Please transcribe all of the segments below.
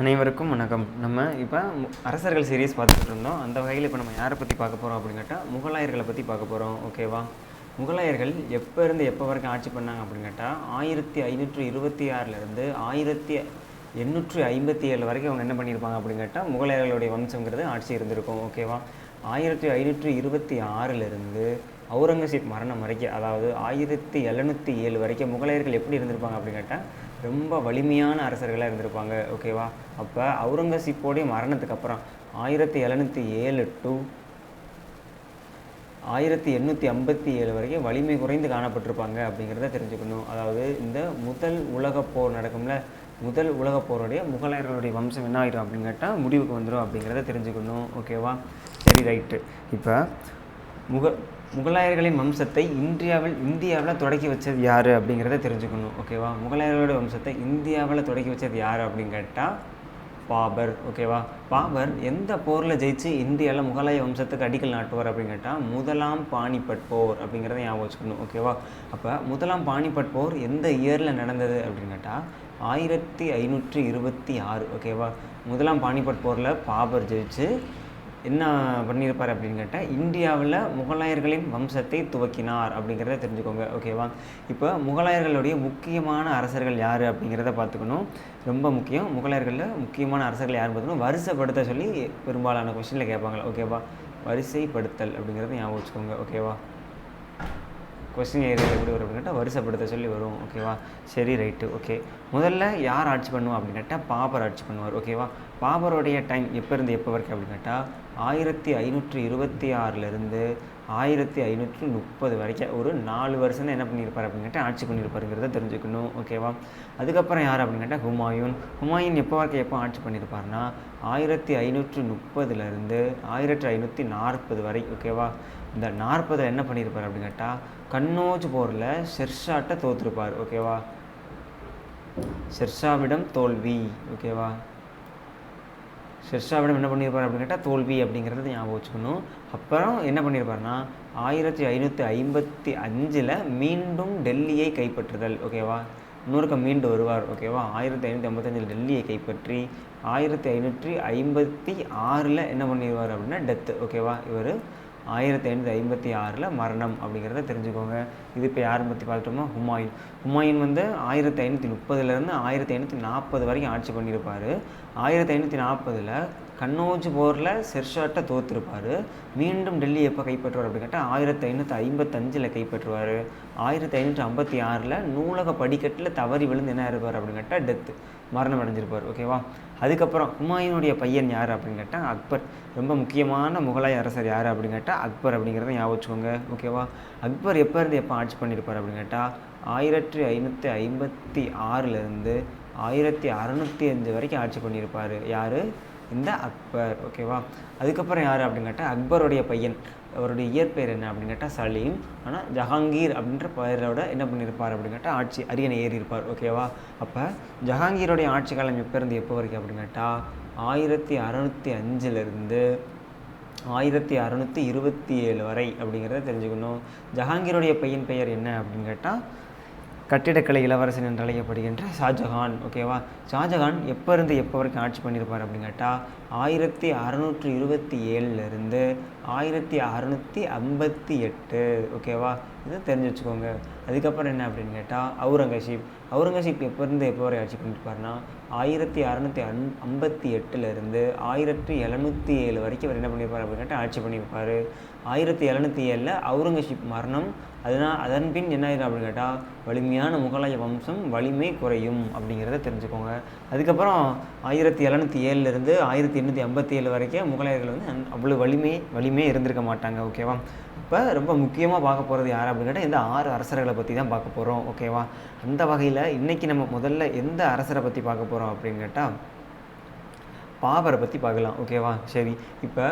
அனைவருக்கும் வணக்கம். நம்ம இப்போ அரசர்கள் சீரீஸ் பார்த்துட்டு இருந்தோம். அந்த வகையில் இப்போ நம்ம யாரை பற்றி பார்க்க போகிறோம் அப்படின்னு கேட்டால் முகலாயர்களை பற்றி பார்க்க போகிறோம். ஓகேவா? முகலாயர்கள் எப்போ இருந்து எப்போ வரைக்கும் ஆட்சி பண்ணாங்க அப்படின்னு கேட்டால் 1526 1857 வரைக்கும் அவங்க என்ன பண்ணியிருப்பாங்க அப்படின்னு கேட்டால் முகலாயர்களுடைய வம்சங்கிறது ஆட்சி இருந்திருக்கும். ஓகேவா? 1726 அவுரங்கசீப் மரணம் வரைக்கும், அதாவது 1707 வரைக்கும் முகலாயர்கள் எப்படி இருந்திருப்பாங்க அப்படின்னு கேட்டால் ரொம்ப வலிமையான அரசர்களாக இருந்திருப்பாங்க. ஓகேவா? அப்போ அவுரங்கசீப்போடைய மரணத்துக்கு அப்புறம் 1707 to 1857 வரைக்கும் வலிமை குறைந்து காணப்பட்டிருப்பாங்க அப்படிங்கிறத தெரிஞ்சுக்கணும். அதாவது இந்த முதல் உலகப் போர் நடக்கும்ல, முதல் உலகப் போருடைய முகலாயர்களுடைய வம்சம் என்ன ஆகிடும் அப்படின்னு கேட்டால் முடிவுக்கு வந்துடும் அப்படிங்கிறத தெரிஞ்சுக்கணும். ஓகேவா? சரி, ரைட்டு. இப்போ முகலாயர்களின் வம்சத்தை இந்தியாவில் தொடக்கி வச்சது யார் அப்படிங்கிறத தெரிஞ்சுக்கணும். ஓகேவா? முகலாயர்களுடைய வம்சத்தை இந்தியாவில் தொடக்கி வச்சது யார் அப்படின்னு கேட்டால் பாபர். ஓகேவா? பாபர் எந்த போரில் ஜெயிச்சு இந்தியாவில் முகலாய வம்சத்துக்கு அடிக்கல் நாட்டுவார் அப்படின்னு கேட்டால் முதலாம் பானிபட் போர் அப்படிங்கிறத ஞாபகம் வச்சுக்கணும். ஓகேவா? அப்போ முதலாம் பானிபட் போர் எந்த இயரில் நடந்தது அப்படின்னு கேட்டால் 1526. ஓகேவா? முதலாம் பானிபட் போரில் பாபர் ஜெயிச்சு என்ன பண்ணியிருப்பார் அப்படின்னு கேட்டால் இந்தியாவில் முகலாயர்களின் வம்சத்தை துவக்கினார் அப்படிங்கிறத தெரிஞ்சுக்கோங்க. ஓகேவா? இப்போ முகலாயர்களுடைய முக்கியமான அரசர்கள் யார் அப்படிங்கிறத பார்த்துக்கணும். ரொம்ப முக்கியம். முகலாயர்களில் முக்கியமான அரசர்கள் யாருன்னு பார்த்துக்கணும். வரிசைப்படுத்த சொல்லி பெரும்பாலான கொஸ்டினில் கேட்பாங்க. ஓகேவா? வரிசைப்படுத்தல் அப்படிங்கிறத ஞாபகம் வச்சுக்கோங்க. ஓகேவா? கொஸ்டின் ஏரியா எப்படி வரும் அப்படின்னு கேட்டால் வரிசைப்படுத்த சொல்லி வரும். ஓகேவா? சரி, ரைட்டு. ஓகே, முதல்ல யார் ஆட்சி பண்ணுவோம் அப்படின்னு கேட்டால் பாபர் ஆட்சி பண்ணுவார். ஓகேவா? பாபருடைய டைம் எப்போ இருந்து எப்போ வரைக்கும் அப்படின்னு கேட்டால் 1526 1530 வரைக்கும் ஒரு 4 வருஷம் தான் என்ன பண்ணியிருப்பார் அப்படின்னு கேட்டால் ஆட்சி பண்ணியிருப்பாருங்கிறத தெரிஞ்சுக்கணும். ஓகேவா? அதுக்கப்புறம் யார் அப்படின்னு கேட்டால் ஹுமாயூன் எப்போ வரைக்கும் எப்போ ஆட்சி பண்ணியிருப்பார்னா 1530 1540 வரை. ஓகேவா? இந்த 40 என்ன பண்ணியிருப்பார் அப்படின்னு கேட்டால் கன்னோஜ் போரில் ஷெர்ஷாட்டை தோற்றுருப்பார். ஓகேவா? ஷெர்ஷாவிடம் தோல்வி. ஓகேவா? ஷெர்ஷாவிடம் என்ன பண்ணியிருப்பார் அப்படின்னு கேட்டால் தோல்வி அப்படிங்கிறத ஞாபகம் வச்சுக்கணும். அப்புறம் என்ன பண்ணியிருப்பார்னா 1555 மீண்டும் டெல்லியை கைப்பற்றுதல். ஓகேவா? இன்னொருக்க மீண்டு வருவார். ஓகேவா? 1555 டெல்லியை கைப்பற்றி 1556 என்ன பண்ணிடுவார் அப்படின்னா டெத்து. ஓகேவா? இவர் 1556 மரணம் அப்படிங்கிறத தெரிஞ்சுக்கோங்க. இது இப்போ யாரை பற்றி பார்த்துட்டோம்னா ஹுமாயூன் 1530 1540 வரைக்கும் ஆட்சி பண்ணியிருப்பார். 1540 கன்னோஜ் போரில் ஷெர்ஷாட்டை தோற்றுருப்பார். மீண்டும் டெல்லி எப்போ கைப்பற்றுவார் அப்படின்னு கேட்டால் 1555 கைப்பற்றுவார். 1556 நூலக படிக்கட்டில் தவறி விழுந்து என்ன இருப்பார் அப்படின்னு கேட்டால் டெத்து, மரணம் அடைஞ்சிருப்பார். ஓகேவா? அதுக்கப்புறம் ஹுமாயூனுடைய பையன் யார் அப்படின்னு கேட்டால் அக்பர். ரொம்ப முக்கியமான முகலாய அரசர் யார் அப்படின்னு கேட்டால் அக்பர் அப்படிங்கிறத ஞாபகம் வச்சுக்கோங்க. ஓகேவா? அக்பர் எப்போ இருந்து எப்போ ஆட்சி பண்ணியிருப்பார் அப்படின்னு கேட்டால் 1556 1605 வரைக்கும் ஆட்சி பண்ணியிருப்பார். யார்? இந்த அக்பர். ஓகேவா? அதுக்கப்புறம் யார் அப்படின்னு கேட்டால் அக்பருடைய பையன். அவருடைய இயற்பெயர் என்ன அப்படின்னு கேட்டால் சலீம். ஆனால் ஜஹாங்கீர் அப்படின்ற பெயரோட என்ன பண்ணியிருப்பார் அப்படின்னு கேட்டால் ஆட்சி அரியணை ஏறி இருப்பார். ஓகேவா? அப்போ ஜஹாங்கீருடைய ஆட்சி காலம் எப்போ இருந்து எப்போ வரைக்கும் அப்படின்னு கேட்டால் 1605 1627 வரை அப்படிங்கிறத தெரிஞ்சுக்கணும். ஜஹாங்கீருடைய பையன் பெயர் என்ன அப்படின்னு கேட்டால் கட்டிடக்கலை இளவரசன் என்று அழைக்கப்படுகின்ற ஷாஜஹான். ஓகேவா? ஷாஜஹான் எப்போ இருந்து எப்போ வரைக்கும் ஆட்சி பண்ணியிருப்பார் அப்படின்னு கேட்டால் 1627 1658. ஓகேவா? இதை தெரிஞ்சு வச்சுக்கோங்க. அதுக்கப்புறம் என்ன அப்படின்னு கேட்டால் அவுரங்கசீப் எப்போ இருந்து எப்போ வரை ஆட்சி பண்ணியிருப்பார்னா 1658 1707 வரைக்கும் அவர் என்ன பண்ணியிருப்பார் அப்படின்னு கேட்டால் ஆட்சி பண்ணியிருப்பார். 1707 அவுரங்கசீப் மரணம். அதன் பின் என்ன ஆயிடும் அப்படின்னு கேட்டால் வலிமையான முகலாய வம்சம் வலிமை குறையும் அப்படிங்கிறத தெரிஞ்சுக்கோங்க. அதுக்கப்புறம் 1707 1857 வரைக்கும் முகலாயர்கள் அவ்வளோ வலிமையே இருந்திருக்க மாட்டாங்க. ஓகேவா? இப்போ ரொம்ப முக்கியமாக பார்க்க போகிறது யார் அப்படின்னு கேட்டால் இந்த 6 அரசர்களை பற்றி தான் பார்க்க போகிறோம். ஓகேவா? அந்த வகையில் இன்றைக்கி நம்ம முதல்ல எந்த அரசரை பற்றி பார்க்க போகிறோம் அப்படின்னு கேட்டால் பாபரை பற்றி பார்க்கலாம். ஓகேவா? சரி, இப்போ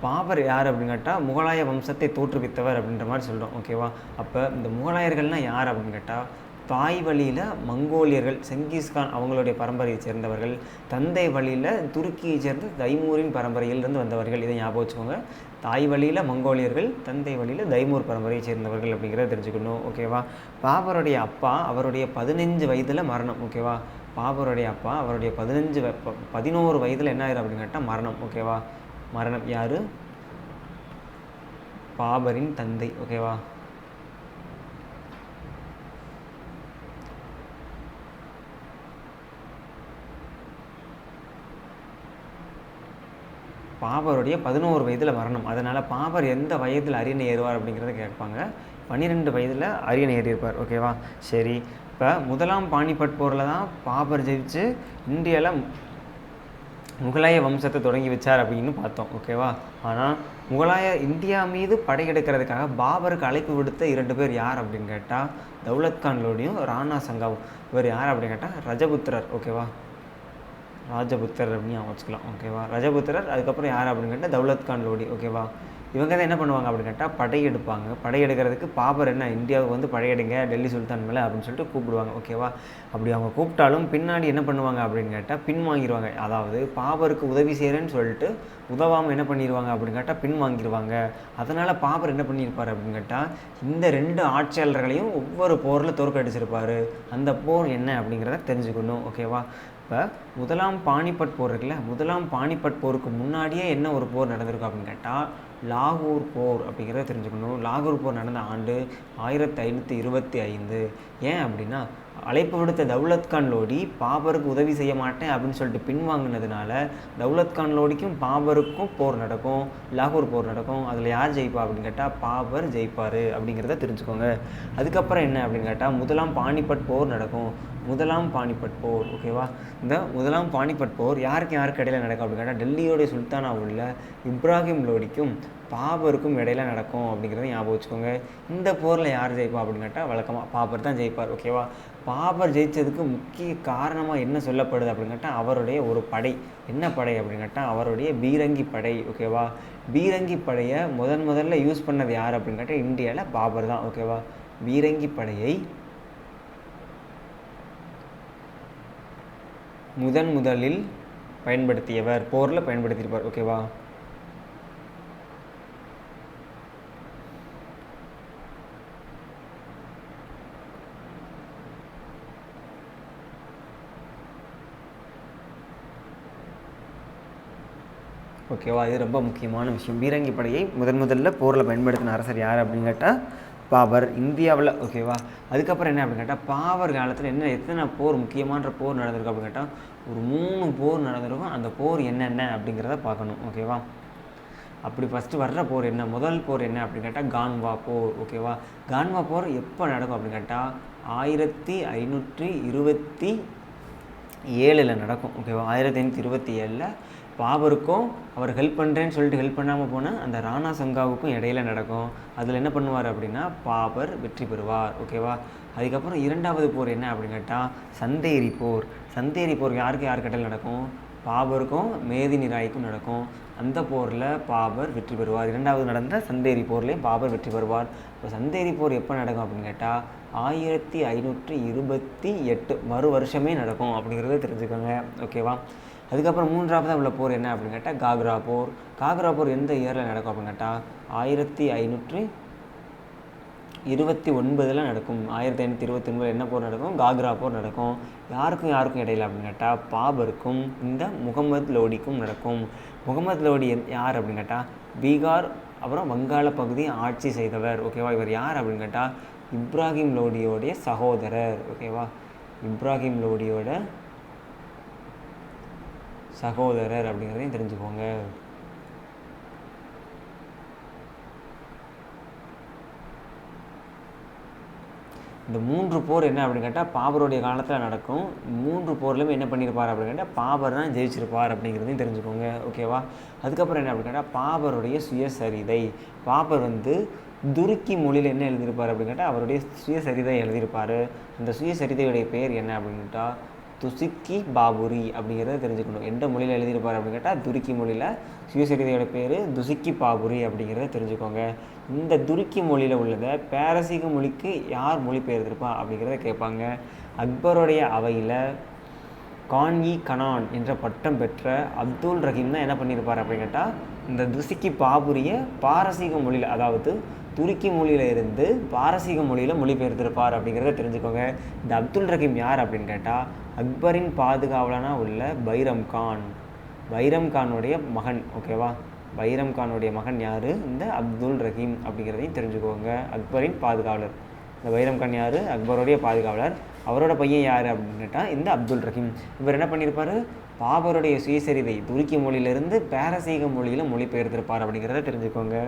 பாபர் யார் அப்படின்னு கேட்டால் முகலாய வம்சத்தை தோற்றுவித்தவர் அப்படின்ற மாதிரி சொல்கிறோம். ஓகேவா? அப்போ இந்த முகலாயர்கள்னால் யார் அப்படின்னு கேட்டால் தாய் வழியில் மங்கோலியர்கள் செங்கிஸ்கான் அவங்களுடைய பரம்பரையை சேர்ந்தவர்கள், தந்தை வழியில் துருக்கியை சேர்ந்த தைமூரின் பரம்பரையிலிருந்து வந்தவர்கள். இதை ஞாபகம் வச்சுக்கோங்க. தாய் வழியில் மங்கோலியர்கள், தந்தை வழியில் தைமூர் பரம்பரையை சேர்ந்தவர்கள் அப்படிங்கிறத தெரிஞ்சுக்கணும். ஓகேவா. பாபருடைய அப்பா அவருடைய 15 வயதில் மரணம். ஓகேவா. பாபருடைய அப்பா அவருடைய 11 வயதில் என்ன ஆயிரும் அப்படின்னு கேட்டால் மரணம். ஓகேவா. மரணம். யார்? பாபரின் தந்தை. ஓகேவா. பாபருடைய 11 வயதில் மரணம். அதனால் பாபர் எந்த வயதில் அரியணை ஏறுவார் அப்படிங்கிறத கேட்பாங்க. 12 வயதில் அரியணை ஏறியிருப்பார். ஓகேவா. சரி, இப்போ முதலாம் பானிபட் போரில் தான் பாபர் ஜெயிச்சு இந்தியாவில் முகலாய வம்சத்தை தொடங்கி வச்சார் அப்படின்னு பார்த்தோம். ஓகேவா. ஆனால் இந்தியா மீது படையெடுக்கிறதுக்காக பாபருக்கு அழைப்பு விடுத்த 2 பேர் யார் அப்படின்னு கேட்டால் தௌலத் லோடியும் ராணா சங்காவும். இவர் யார் அப்படின்னு கேட்டால் ரஜபுத்திரர். ஓகேவா. ராஜபுத்திரர் அப்படின்னு வச்சுக்கலாம். ஓகேவா. ரஜபுத்திரர். அதுக்கப்புறம் யார் அப்படின்னு கேட்டால் தௌலத் லோடி. ஓகேவா. இவங்க தான் என்ன பண்ணுவாங்க அப்படின்னு கேட்டால் படையெடுப்பாங்க. படையெடுக்கிறதுக்கு பாபர் இந்தியாவுக்கு வந்து படையெடுங்க டெல்லி சுல்தான் மேலே அப்படின்னு சொல்லிட்டு கூப்பிடுவாங்க. ஓகேவா. அப்படி அவங்க கூப்பிட்டாலும் பின்னாடி என்ன பண்ணுவாங்க அப்படின்னு கேட்டால் பின்வாங்கிடுவாங்க. அதாவது பாபருக்கு உதவி செய்கிறேன்னு சொல்லிட்டு உதவாமல் என்ன பண்ணிடுவாங்க அப்படின்னு கேட்டால் பின்வாங்கிடுவாங்க. அதனால் பாபர் என்ன பண்ணியிருப்பார் அப்படின்னு கேட்டால் இந்த 2 ஆட்சியாளர்களையும் ஒவ்வொரு போரில் தோற்கடிச்சிருப்பார். அந்த போர் என்ன அப்படிங்கிறத தெரிஞ்சுக்கணும். ஓகேவா. இப்போ முதலாம் பானிபட் போர் இருக்குல்ல, முதலாம் பானிபட் போருக்கு முன்னாடியே என்ன ஒரு போர் நடந்திருக்கும் அப்படின்னு கேட்டால் லாகூர் போர் அப்படிங்கிறத தெரிஞ்சுக்கணும். லாகூர் போர் நடந்த ஆண்டு 1525. ஏன் அப்படின்னா அழைப்பு விடுத்த தௌலத் லோடி பாபருக்கு உதவி செய்ய மாட்டேன் அப்படின்னு சொல்லிட்டு பின்வாங்கினதுனால தௌலத் லோடிக்கும் பாபருக்கும் போர் நடக்கும், லாகூர் போர் நடக்கும். அதில் யார் ஜெயிப்பா அப்படின்னு கேட்டால் பாபர் ஜெயிப்பார் அப்படிங்கிறத தெரிஞ்சுக்கோங்க. அதுக்கப்புறம் என்ன அப்படின்னு கேட்டால் முதலாம் பானிபட் போர் நடக்கும். முதலாம் பானிபட் போர். ஓகேவா. இந்த முதலாம் பானிபட் போர் யாருக்கு இடையில நடக்கும் அப்படின்னு கேட்டால் டெல்லியோடைய சுல்தானா உள்ள இப்ராஹிம் லோடிக்கும் பாபருக்கும் இடையில நடக்கும் அப்படிங்கிறத ஞாபகம் வச்சுக்கோங்க. இந்த போரில் யார் ஜெயிப்பா அப்படின்னு கேட்டால் வழக்கமாக பாபர் தான் ஜெயிப்பார். ஓகேவா. பாபர் ஜெயித்ததுக்கு முக்கிய காரணமாக என்ன சொல்லப்படுது அப்படின்னு கேட்டால் அவருடைய ஒரு படை. என்ன படை அப்படின்னு கேட்டால் அவருடைய பீரங்கி படை. ஓகேவா. பீரங்கி படையை முதல்ல யூஸ் பண்ணது யார் அப்படின்னு கேட்டால் இந்தியாவில் பாபர் தான். ஓகேவா. பீரங்கி படையை முதலில் பயன்படுத்தியவர், போரில் பயன்படுத்தியிருப்பார். ஓகேவா. ஓகேவா. இது ரொம்ப முக்கியமான விஷயம். பீரங்கி படையை முதல்ல போரில் பயன்படுத்தின அரசர் யார் அப்படின்னு கேட்டால் பாபர், இந்தியாவில். ஓகேவா. அதுக்கப்புறம் என்ன அப்படின்னு கேட்டால் பாபர் காலத்தில் எத்தனை போர், முக்கியமான போர் நடந்திருக்கு அப்படின்னு கேட்டால் ஒரு 3 போர் நடந்திருக்கும். அந்த போர் என்னென்ன அப்படிங்கிறத பார்க்கணும். ஓகேவா. அப்படி ஃபஸ்ட்டு வர்ற போர் என்ன, முதல் போர் என்ன அப்படின்னு கேட்டால் கான்வா போர். ஓகேவா. கான்வா போர் எப்போ நடக்கும் அப்படின்னு கேட்டால் 1527 நடக்கும். ஓகேவா. 1527 பாபருக்கும் அவர் ஹெல்ப் பண்ணுறேன்னு சொல்லிட்டு ஹெல்ப் பண்ணாமல் போனால் அந்த ராணா சங்காவுக்கும் இடையில நடக்கும். அதில் என்ன பண்ணுவார் அப்படின்னா பாபர் வெற்றி பெறுவார். ஓகேவா. அதுக்கப்புறம் 2வது போர் என்ன அப்படின்னு கேட்டால் சந்தேரி போர். சந்தேரி போர் யாருக்கு இடையில நடக்கும்? பாபருக்கும் மேதினி ராய்க்கும் நடக்கும். அந்த போரில் பாபர் வெற்றி பெறுவார். 2வது நடந்த சந்தேரி போர்லேயும் பாபர் வெற்றி பெறுவார். இப்போ சந்தேரி போர் எப்போ நடக்கும் அப்படின்னு கேட்டால் 1528 மறு வருஷமே நடக்கும் அப்படிங்கிறத தெரிஞ்சுக்கோங்க. ஓகேவா. அதுக்கப்புறம் 3வது உள்ள போர் என்ன அப்படின்னு கேட்டால் காக்ரா போர். காக்ரா போர் எந்த இயரில் நடக்கும் அப்படின்னு கேட்டால் 1529 நடக்கும். 1529 என்ன போர் நடக்கும்? காக்ரா போர் நடக்கும். யாருக்கும் இடையில அப்படின்னு கேட்டால் பாபருக்கும் இந்த முகமது லோடிக்கும் நடக்கும். முகமது லோடி யார் அப்படின்னு கேட்டால் பீகார் அப்புறம் வங்காள பகுதியை ஆட்சி செய்தவர். ஓகேவா. இவர் யார் அப்படின்னு கேட்டால் இப்ராஹிம் லோடியோடைய சகோதரர். ஓகேவா. இப்ராஹிம் லோடியோட சகோதரர் அப்படிங்கிறதையும் தெரிஞ்சுக்கோங்க. இந்த 3 போர் என்ன அப்படின்னு கேட்டால் பாபருடைய காலத்தில் நடக்கும். 3 போர்லையுமே என்ன பண்ணியிருப்பார் அப்படின்னு கேட்டால் பாபர் தான் ஜெயிச்சிருப்பார் அப்படிங்கிறதையும் தெரிஞ்சுக்கோங்க. ஓகேவா. அதுக்கப்புறம் என்ன அப்படின்னு கேட்டால் பாபருடைய சுயசரிதை. பாபர் துருக்கி மொழியில் என்ன எழுதியிருப்பார் அப்படின்னு கேட்டால் அவருடைய சுயசரிதை எழுதியிருப்பார். அந்த சுயசரிதையுடைய பெயர் என்ன அப்படின்னு கேட்டால் துசுக்கி பாபுரி அப்படிங்கிறத தெரிஞ்சுக்கணும். எந்த மொழியில் எழுதியிருப்பார் அப்படின்னு கேட்டால் துருக்கி மொழியில். சுயசரிதையோட பேர் துசுக்கி பாபுரி அப்படிங்கிறத தெரிஞ்சுக்கோங்க. இந்த துருக்கி மொழியில் உள்ளதை பாரசீக மொழிக்கு யார் மொழிபெயர்த்திருப்பா அப்படிங்கிறத கேட்பாங்க. அக்பருடைய அவையில் கான்-இ கனான் என்ற பட்டம் பெற்ற அப்துல் ரஹீம் தான் என்ன பண்ணியிருப்பார் அப்படின்னு கேட்டால் இந்த துருக்கி பாபுரிய பாரசீக மொழியில், அதாவது துருக்கி மொழியில் இருந்து பாரசீக மொழியில் மொழிபெயர்த்திருப்பார் அப்படிங்கிறத தெரிஞ்சுக்கோங்க. இந்த அப்துல் ரஹீம் யார் அப்படின்னு கேட்டால் அக்பரின் பாதுகாவலனாக உள்ள பைரம் கானுடைய மகன். ஓகேவா, பைரம் கானுடைய மகன் யார்? இந்த அப்துல் ரஹீம் அப்படிங்கிறதையும் தெரிஞ்சுக்கோங்க. அக்பரின் பாதுகாவலர். இந்த பைரம் கான் யார்? அக்பருடைய பாதுகாவலர். அவரோட பையன் யார் அப்படின்னு கேட்டால் இந்த அப்துல் ரஹீம். இவர் என்ன பண்ணியிருப்பார்? பாபருடைய சுயசரிதை துருக்கி மொழியிலிருந்து பாரசீக மொழியில் மொழிபெயர்த்திருப்பார் அப்படிங்கிறத தெரிஞ்சுக்கோங்க.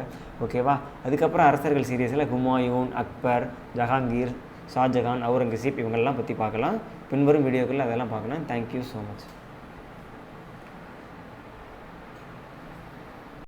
ஓகேவா. அதுக்கப்புறம் அரசர்கள் சீரியஸில் ஹுமாயூன், அக்பர், ஜஹாங்கீர், ஷாஜகான், அவுரங்கசீப் இவங்கெல்லாம் பற்றி பார்க்கலாம். பின்வரும் வீடியோக்களில் அதெல்லாம் பார்க்கலாம். Thank you so much.